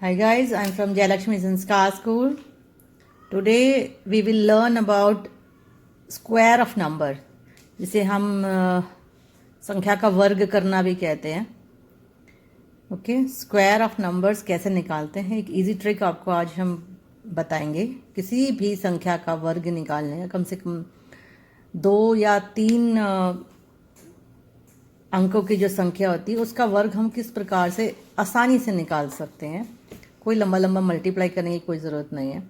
Hi guys, I'm from Jayalakshmi Sanskar School. Today we will learn about square of number, जिसे हम संख्या का वर्ग करना भी कहते हैं. ओके, स्क्वायर ऑफ नंबर्स कैसे निकालते हैं, एक इजी ट्रिक आपको आज हम बताएंगे. किसी भी संख्या का वर्ग निकालने का कम से कम 2 या 3 अंकों की जो संख्या होती है उसका वर्ग हम किस प्रकार से आसानी से निकाल सकते हैं. कोई लंबा लंबा मल्टीप्लाई करने की कोई ज़रूरत नहीं है.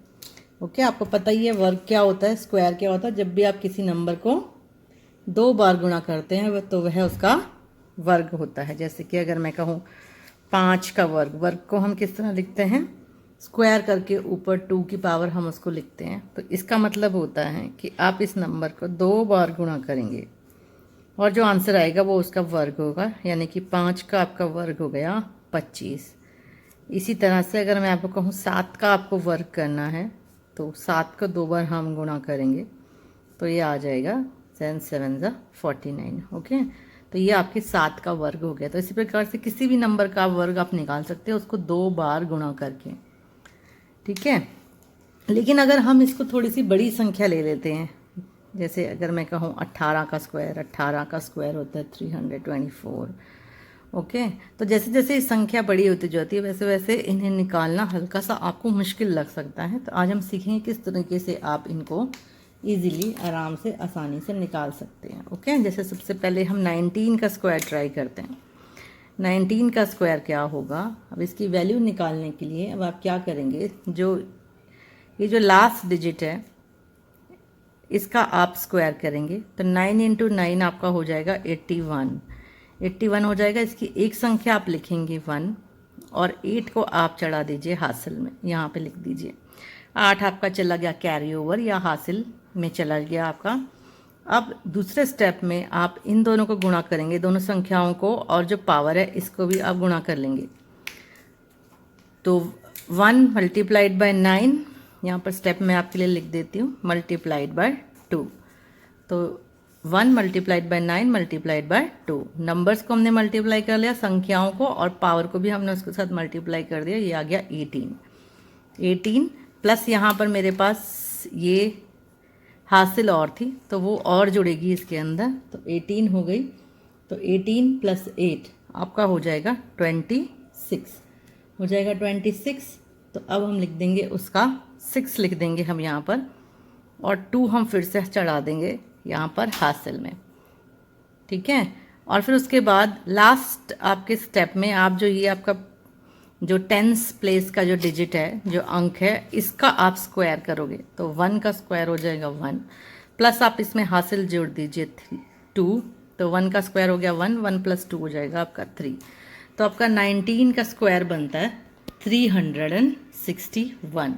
ओके, आपको पता ही है वर्ग क्या होता है, स्क्वायर क्या होता है. जब भी आप किसी नंबर को 2 बार गुणा करते हैं तो वह उसका वर्ग होता है. जैसे कि अगर मैं कहूँ 5 का वर्ग को हम किस तरह लिखते हैं, स्क्वायर करके ऊपर 2 की पावर हम उसको लिखते हैं. तो इसका मतलब होता है कि आप इस नंबर को 2 बार गुणा करेंगे और जो आंसर आएगा वो उसका वर्ग होगा. यानी कि 5 का आपका वर्ग हो गया 25. इसी तरह से अगर मैं आपको कहूँ 7 का आपको वर्ग करना है तो 7 को 2 बार हम गुणा करेंगे तो ये आ जाएगा 7 7 ज़ा 49. ओके, तो ये आपके 7 का वर्ग हो गया. तो इसी प्रकार से किसी भी नंबर का वर्ग आप निकाल सकते हैं उसको 2 बार गुणा करके. ठीक है, लेकिन अगर हम इसको थोड़ी सी बड़ी संख्या ले लेते हैं, जैसे अगर मैं कहूँ 18 का स्क्वायर होता है 324. ओके, तो जैसे जैसे इस संख्या बड़ी होती जाती है वैसे वैसे इन्हें निकालना हल्का सा आपको मुश्किल लग सकता है. तो आज हम सीखेंगे किस तरीके से आप इनको इजीली आराम से आसानी से निकाल सकते हैं. ओके, जैसे सबसे पहले हम 19 का स्क्वायर ट्राई करते हैं. 19 का स्क्वायर क्या होगा, अब इसकी वैल्यू निकालने के लिए अब आप क्या करेंगे, ये जो लास्ट डिजिट है इसका आप स्क्वायर करेंगे तो 9 इंटू 9 आपका हो जाएगा 81 हो जाएगा. इसकी एक संख्या आप लिखेंगे 1 और 8 को आप चढ़ा दीजिए हासिल में, यहाँ पे लिख दीजिए. 8 आपका चला गया कैरी ओवर या हासिल में चला गया आपका. अब दूसरे स्टेप में आप इन दोनों को गुणा करेंगे, दोनों संख्याओं को, और जो पावर है इसको भी आप गुणा कर लेंगे. तो 1 मल्टीप्लाइड बाय 9, यहाँ पर स्टेप मैं आपके लिए लिख देती हूँ, मल्टीप्लाइड बाय 2. तो 1 multiplied by 9 multiplied by 2. Numbers को हमने मल्टीप्लाई कर लिया, संख्याओं को, और पावर को भी हमने उसके साथ मल्टीप्लाई कर दिया. ये आ गया 18 प्लस यहाँ पर मेरे पास ये हासिल और थी तो वो और जुड़ेगी इसके अंदर, तो 18 हो गई. तो 18 प्लस 8 आपका हो जाएगा 26 हो जाएगा 26. तो अब हम लिख देंगे उसका 6 लिख देंगे हम यहाँ पर, और 2 हम फिर से चढ़ा देंगे यहाँ पर हासिल में. ठीक है, और फिर उसके बाद लास्ट आपके स्टेप में आप जो ये आपका जो 10th प्लेस का जो डिजिट है, जो अंक है, इसका आप स्क्वायर करोगे तो 1 का स्क्वायर हो जाएगा 1, प्लस आप इसमें हासिल जोड़ दीजिए 2. तो 1 का स्क्वायर हो गया 1 प्लस 2 हो जाएगा आपका 3. तो आपका 19 का स्क्वायर बनता है 361.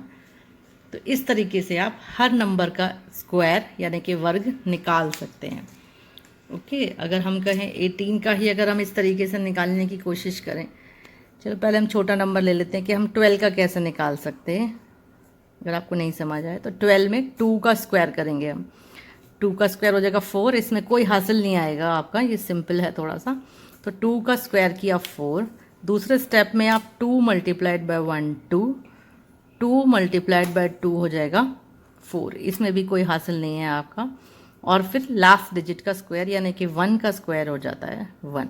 तो इस तरीके से आप हर नंबर का स्क्वायर यानी कि वर्ग निकाल सकते हैं. ओके, अगर हम कहें 18 का ही अगर हम इस तरीके से निकालने की कोशिश करें, चलो पहले हम छोटा नंबर ले लेते हैं कि हम 12 का कैसे निकाल सकते हैं. अगर आपको नहीं समझ आए तो 12 में 2 का स्क्वायर करेंगे हम. 2 का स्क्वायर हो जाएगा 4, इसमें कोई हासिल नहीं आएगा आपका, ये सिंपल है थोड़ा सा. तो 2 का स्क्वायर किया 4. दूसरे स्टेप में आप 2 मल्टीप्लाइड बाय 1 2 मल्टीप्लाइड बाय 2 हो जाएगा 4, इसमें भी कोई हासिल नहीं है आपका. और फिर लास्ट डिजिट का स्क्वायर यानी कि 1 का स्क्वायर हो जाता है 1.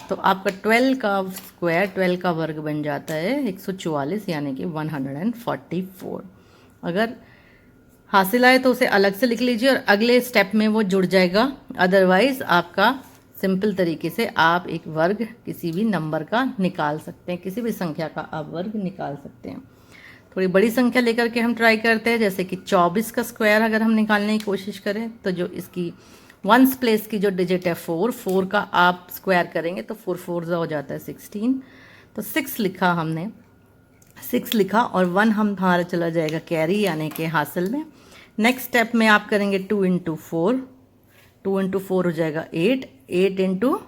तो आपका 12 का स्क्वायर, 12 का वर्ग बन जाता है 144 यानी कि 144. अगर हासिल आए तो उसे अलग से लिख लीजिए और अगले स्टेप में वो जुड़ जाएगा. अदरवाइज़ आपका सिंपल तरीके से आप एक वर्ग किसी भी नंबर का निकाल सकते हैं, किसी भी संख्या का आप वर्ग निकाल सकते हैं. थोड़ी बड़ी संख्या लेकर के हम ट्राई करते हैं, जैसे कि 24 का स्क्वायर अगर हम निकालने की कोशिश करें तो जो इसकी 1th प्लेस की जो डिजिट है 4 का आप स्क्वायर करेंगे तो 4 4 हो जाता है 16. तो 6 लिखा हमने, 6 लिखा और 1 हमारा चला जाएगा कैरी यानी कि हासिल में. नेक्स्ट स्टेप में आप करेंगे 2 इंटू 4 हो जाएगा 8 इंटू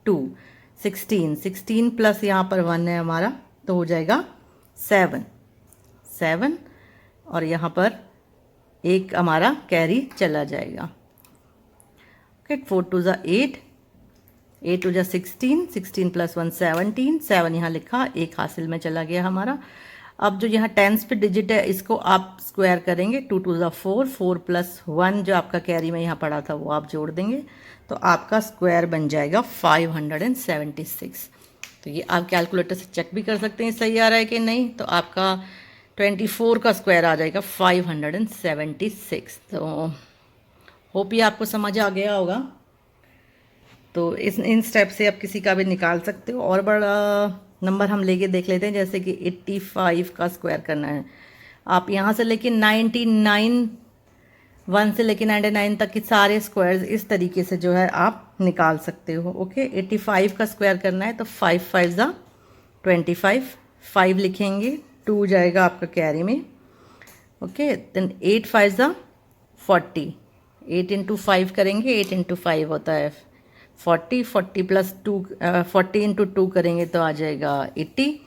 2 16 प्लस यहाँ पर 1 है हमारा तो हो जाएगा 7 और यहाँ पर एक हमारा कैरी चला जाएगा. ओके, 4 2 ज़ा 8, 8 टू जा 16, 16 प्लस 1 17, 7 यहाँ लिखा, एक हासिल में चला गया हमारा। अब जो यहाँ टेंस पे डिजिट है इसको आप स्क्वायर करेंगे, 2 टू जा 4, 4 प्लस 1 जो आपका कैरी में यहाँ पड़ा था वो आप जोड़ देंगे, तो आपका स्क्वायर बन जाएगा 576। तो ये आप कैलकुलेटर से चेक भी कर सकते हैं सही आ रहा है कि नहीं। तो आपका 24 का स्क्वायर आ जाएगा 576। तो होप ये आपको समझ आ गया होगा। तो इन स्टेप से आप किसी का भी निकाल सकते हो। और बड़ा नंबर हम लेके देख लेते हैं, जैसे कि 85 का स्क्वायर करना है। आप यहाँ से लेके 99, 1 से लेके 99 तक के सारे स्क्वायर्स इस तरीके से जो है आप निकाल सकते हो। ओके, 85 का स्क्वायर करना है तो 5 5 ज़ा 25, 5 लिखेंगे, 2 जाएगा आपका कैरी में। ओके, देन 8 5 ज़ा 40, 8 इंटू 5 करेंगे, 8 इंटू 5 होता है 40, 40 प्लस 2, 40 इंटू 2 करेंगे तो आ जाएगा 80,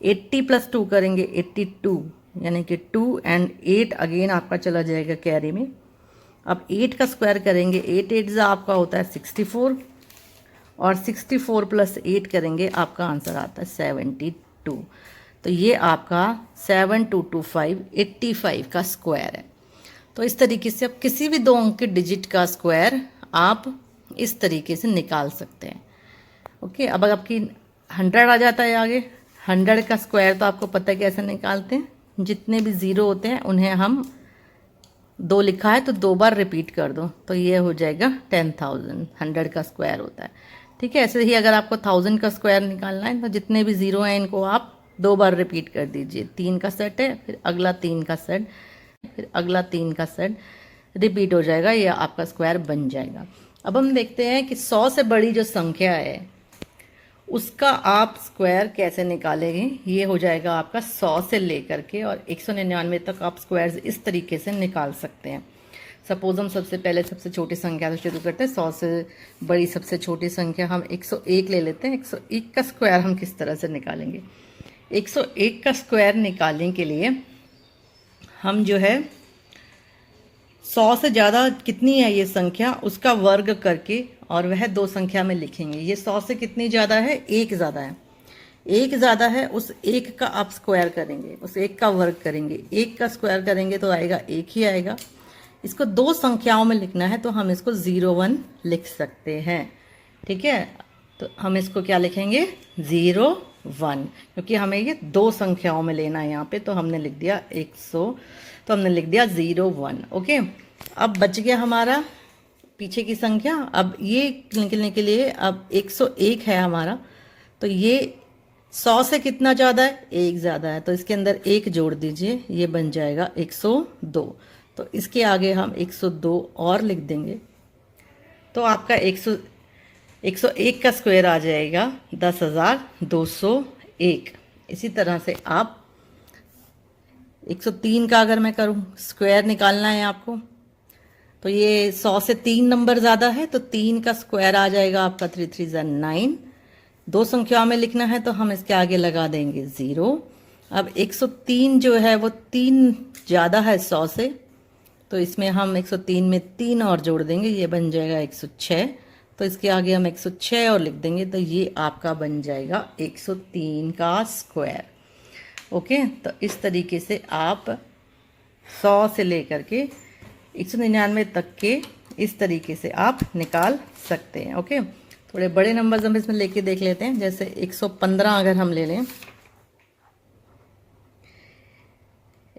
80 प्लस 2 करेंगे 82, यानी कि 2 एंड 8 अगेन आपका चला जाएगा कैरी में। अब 8 का स्क्वायर करेंगे, 8 8 ज़ा आपका होता है 64, और 64 प्लस 8 करेंगे आपका आंसर आता है 72। तो ये आपका 7225 85 का स्क्वायर है। तो इस तरीके से आप किसी भी दो अंक के डिजिट का स्क्वायर आप इस तरीके से निकाल सकते हैं। ओके, अब अगर आपकी 100 आ जाता है आगे, 100 का स्क्वायर तो आपको पता है कैसे निकालते हैं। जितने भी ज़ीरो होते हैं उन्हें हम 2 लिखा है तो 2 बार रिपीट कर दो, तो ये हो जाएगा 10,000। 100 का स्क्वायर होता है, ठीक है। ऐसे ही अगर आपको 1000 का स्क्वायर निकालना है तो जितने भी ज़ीरो हैं इनको आप 2 बार रिपीट कर दीजिए। 3 का सेट है, फिर अगला 3 का सेट, फिर अगला 3 का सेट रिपीट हो जाएगा, ये आपका स्क्वायर बन जाएगा। अब हम देखते हैं कि 100 से बड़ी जो संख्या है उसका आप स्क्वायर कैसे निकालेंगे। ये हो जाएगा आपका 100 से लेकर के और 199 तक आप स्क्वायर्स इस तरीके से निकाल सकते हैं। सपोज हम सबसे पहले सबसे छोटी संख्या से शुरू करते हैं। 100 से बड़ी सबसे छोटी संख्या हम 101 ले लेते हैं। 101 का स्क्वायर हम किस तरह से निकालेंगे। 101 का स्क्वायर निकालने के लिए हम जो है 100 से ज़्यादा कितनी है ये संख्या उसका वर्ग करके और वह 2 संख्या में लिखेंगे। ये 100 से कितनी ज़्यादा है, 1 ज़्यादा है। 1 ज़्यादा है, उस 1 का आप स्क्वायर करेंगे, उस 1 का वर्ग करेंगे। 1 का स्क्वायर करेंगे तो आएगा 1 ही आएगा। इसको 2 संख्याओं में लिखना है तो हम इसको 01 लिख सकते हैं, ठीक है। तो हम इसको क्या लिखेंगे, 01, क्योंकि हमें ये 2 संख्याओं में लेना है यहाँ पे। तो हमने लिख दिया 100, तो हमने लिख दिया 01। ओके, अब बच गया हमारा पीछे की संख्या। अब ये निकलने के लिए अब 101 है हमारा, तो ये 100 से कितना ज़्यादा है, 1 ज़्यादा है, तो इसके अंदर 1 जोड़ दीजिए, ये बन जाएगा 102। तो इसके आगे हम 102 और लिख देंगे तो आपका 101 का स्क्वायर आ जाएगा 10,201। इसी तरह से आप 103 का अगर मैं करूं स्क्वायर निकालना है आपको, तो ये 100 से 3 नंबर ज़्यादा है तो 3 का स्क्वायर आ जाएगा आपका 3 3 ज़ा 9। 2 संख्याओं में लिखना है तो हम इसके आगे लगा देंगे 0। अब 103 जो है वो 3 ज़्यादा है 100 से, तो इसमें हम 103 में 3 और जोड़ देंगे, ये बन जाएगा 106। तो इसके आगे हम 106 और लिख देंगे, तो ये आपका बन जाएगा 103 का स्क्वायर। ओके, तो इस तरीके से आप 100 से लेकर के 199 तक के इस तरीके से आप निकाल सकते हैं। ओके, थोड़े बड़े नंबर्स हम इसमें लेके देख लेते हैं। जैसे 115 अगर हम ले लें,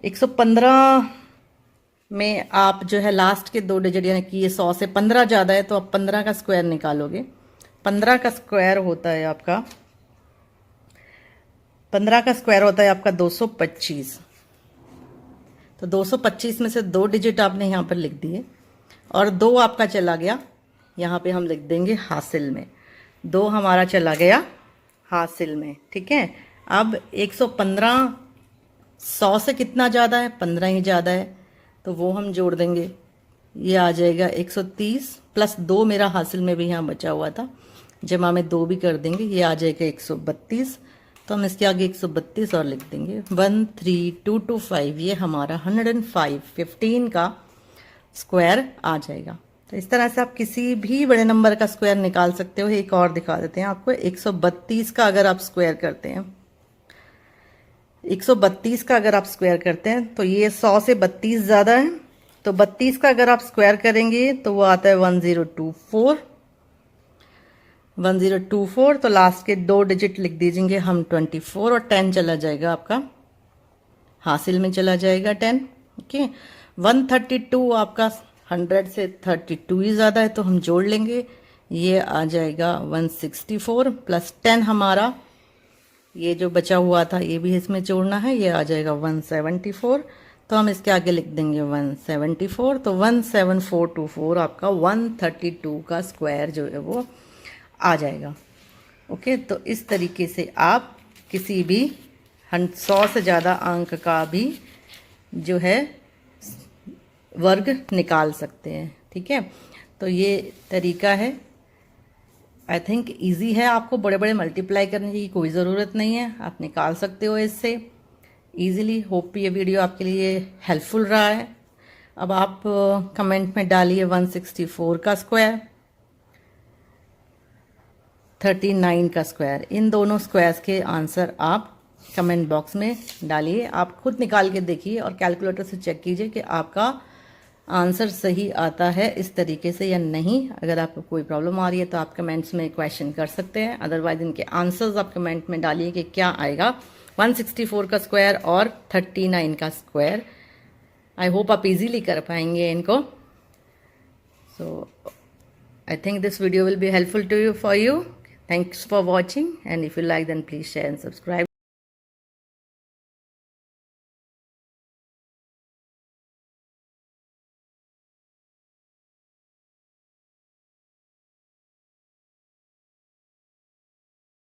115 में आप जो है लास्ट के 2 डिजिट, यानी कि ये 100 से 15 ज़्यादा है तो आप 15 का स्क्वायर निकालोगे। 15 का स्क्वायर होता है आपका 225। तो 225 में से 2 डिजिट आपने यहाँ पर लिख दिए और 2 आपका चला गया, यहाँ पे हम लिख देंगे हासिल में। 2 हमारा चला गया हासिल में, ठीक है। अब 115 100 से कितना ज़्यादा है, 15 ही ज़्यादा है, तो वो हम जोड़ देंगे, ये आ जाएगा 130 प्लस 2 मेरा हासिल में भी यहाँ बचा हुआ था, जमा में 2 भी कर देंगे, ये आ जाएगा 132। तो हम इसके आगे 132 और लिख देंगे। 13225 ये हमारा 105 15 का स्क्वायर आ जाएगा। तो इस तरह से आप किसी भी बड़े नंबर का स्क्वायर निकाल सकते हो। एक और दिखा देते हैं आपको। 132 का अगर आप स्क्वायर करते हैं, 132 का अगर आप स्क्वायर करते हैं तो ये 100 से 32 ज़्यादा है, तो 32 का अगर आप स्क्वायर करेंगे तो वो आता है 1024। 1024 तो लास्ट के 2 डिजिट लिख दीजिएंगे हम 24 और 10 चला जाएगा आपका, हासिल में चला जाएगा 10। ओके, 132 आपका 100 से 32 ही ज़्यादा है तो हम जोड़ लेंगे, ये आ जाएगा 164 प्लस 10 हमारा ये जो बचा हुआ था ये भी इसमें जोड़ना है, ये आ जाएगा 174। तो हम इसके आगे लिख देंगे 174, तो 17424 आपका 132 का स्क्वायर जो है वो आ जाएगा। ओके, तो इस तरीके से आप किसी भी 100 से ज़्यादा अंक का भी जो है वर्ग निकाल सकते हैं। ठीक है, तो ये तरीका है, आई थिंक ईजी है। आपको बड़े बड़े मल्टीप्लाई करने की कोई ज़रूरत नहीं है, आप निकाल सकते हो इससे ईजिली। होप ये वीडियो आपके लिए हेल्पफुल रहा है। अब आप कमेंट में डालिए 164 का स्क्वायर, 39 का स्क्वायर, इन दोनों स्क्वायर्स के आंसर आप कमेंट बॉक्स में डालिए। आप खुद निकाल के देखिए और कैलकुलेटर से चेक कीजिए कि आपका आंसर सही आता है इस तरीके से या नहीं। अगर आपको कोई प्रॉब्लम आ रही है तो आप कमेंट्स में क्वेश्चन कर सकते हैं, अदरवाइज इनके आंसर्स आप कमेंट में डालिए कि क्या आएगा 164 का स्क्वायर और 39 का स्क्वायर। आई होप आप इजीली कर पाएंगे इनको। So I think this video will be helpful to you for you. Thanks for watching and if you like then please share and subscribe.